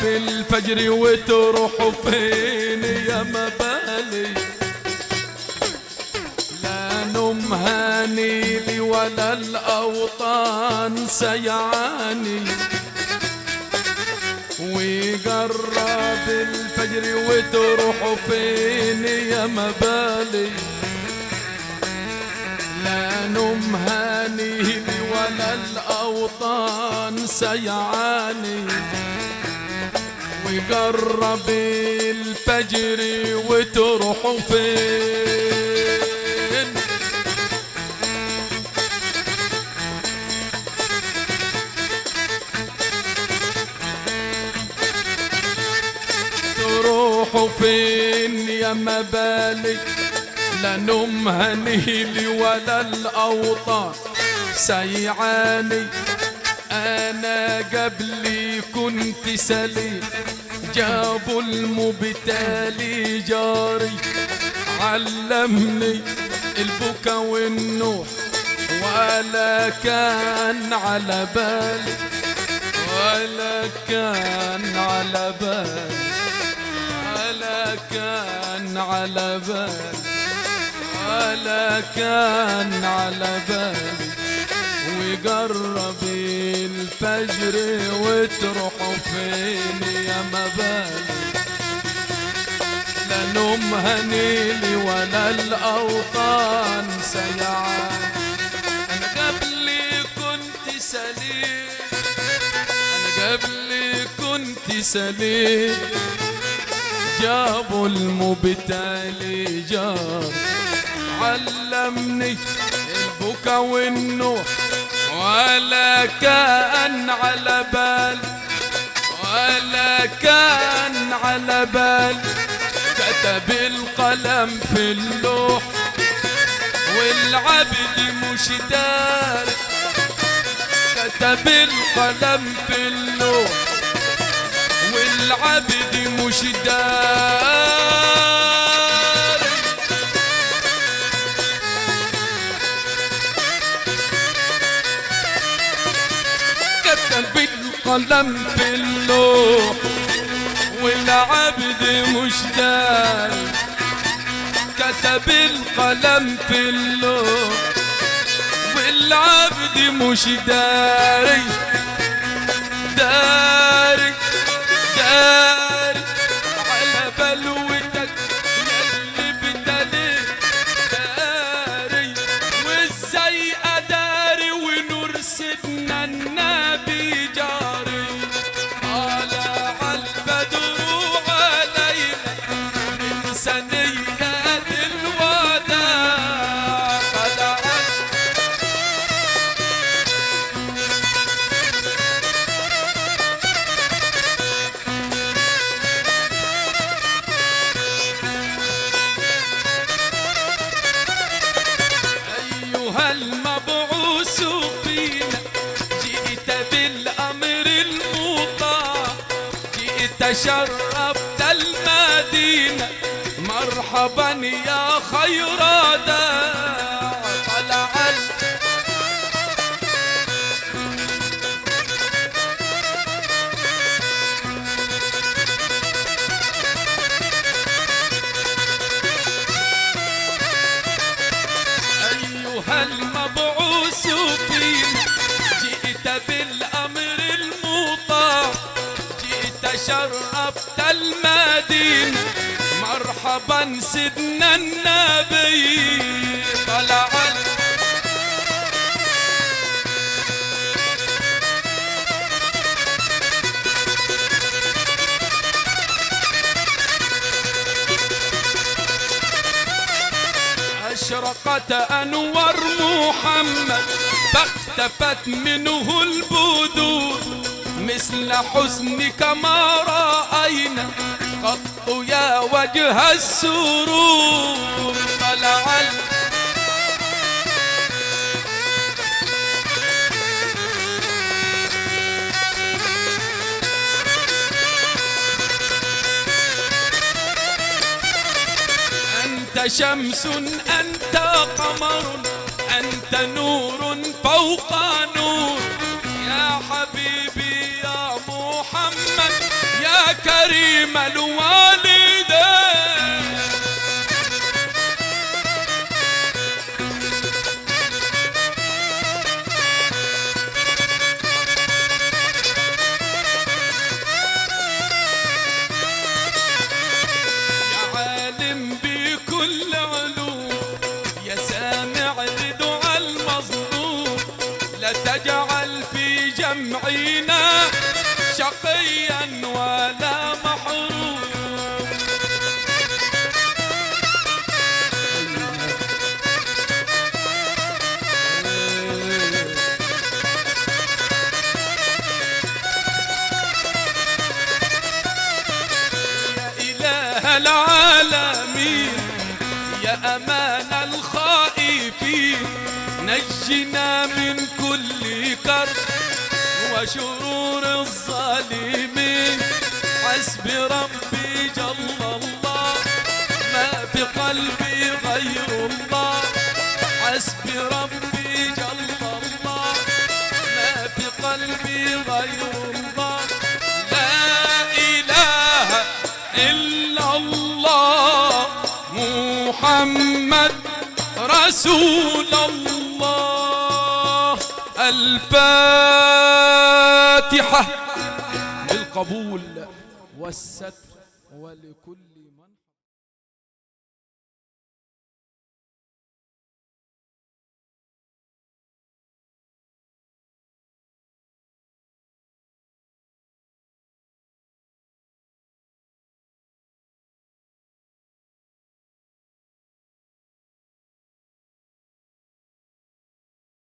بالفجر وتروحوا فين يا مبالي؟ لا نوم هاني لي ولا الأوطان سيعاني، ويقرب الفجر وتروحوا فين يا مبالي؟ لا نوم هاني لي ولا الأوطان سيعاني، ويقرب الفجر وتروحوا فين؟ تروحوا فين يا مبالي؟ لا نوم هنيلي ولا الأوطان سيعاني، أنا قبلي كنت سليم، جابوا المبتالي جاري، علمني البكا والنوح ولا كان على بالي، ولا كان على بالي، ولا كان على بالي، ولا كان على بالي. ويقرب الفجر وتروحوا فين يا مبالي؟ لا نوم هنيلي ولا الأوطان سيعاني، أنا قبلي كنت سليم، أنا قبلي كنت سليم، جابوا المبتالي جار، علمني البكا والنوح ولا كان على بال، ولا كان على بال. كتب القلم في اللوح والعبد مش داري، كتب القلم في اللوح والعبد مش داري. كتب القلم في اللوح والعبد مش داري، كتب القلم في اللوح والعبد مش داري، داري داري على بلوتك ياللي بتليك، داري وازاي اداري ونور سيدنا النبي جاري، طالع البدر علينا من ثنيات الوداع، طلع المبعوث فينا، جئت بالأمر المطاع، جئت شرفت المدينة، مرحبا يا خير داع، طلع المبعوث فينا، جئت بالأمر المطاع، جئت شرفت المدينة، مرحبا سيدنا النبي، طلع أشرقت أنوار محمد، فاختفت منه البدور، مثل حسنك ما رأينا قط يا وجه السرور، طلع أنت شمس أنت قمر أنت نور فوق نور، يا حبيبي يا محمد يا الوالدين. يا عالم بكل علوم، يا سامع لدعاء المظلوم، لا تجعل في جمعنا شقيا ولا محروم. يا إله العالمين، يا أمان الخائفين، نجنا من كل كرب وشرور الظالمين. حسبي ربي جل الله، ما في قلبي غير الله. حسبي ربي جل الله، ما في قلبي غير الله. لا إله إلا الله محمد رسول الله. الفاتحة بالقبول والستر ولكل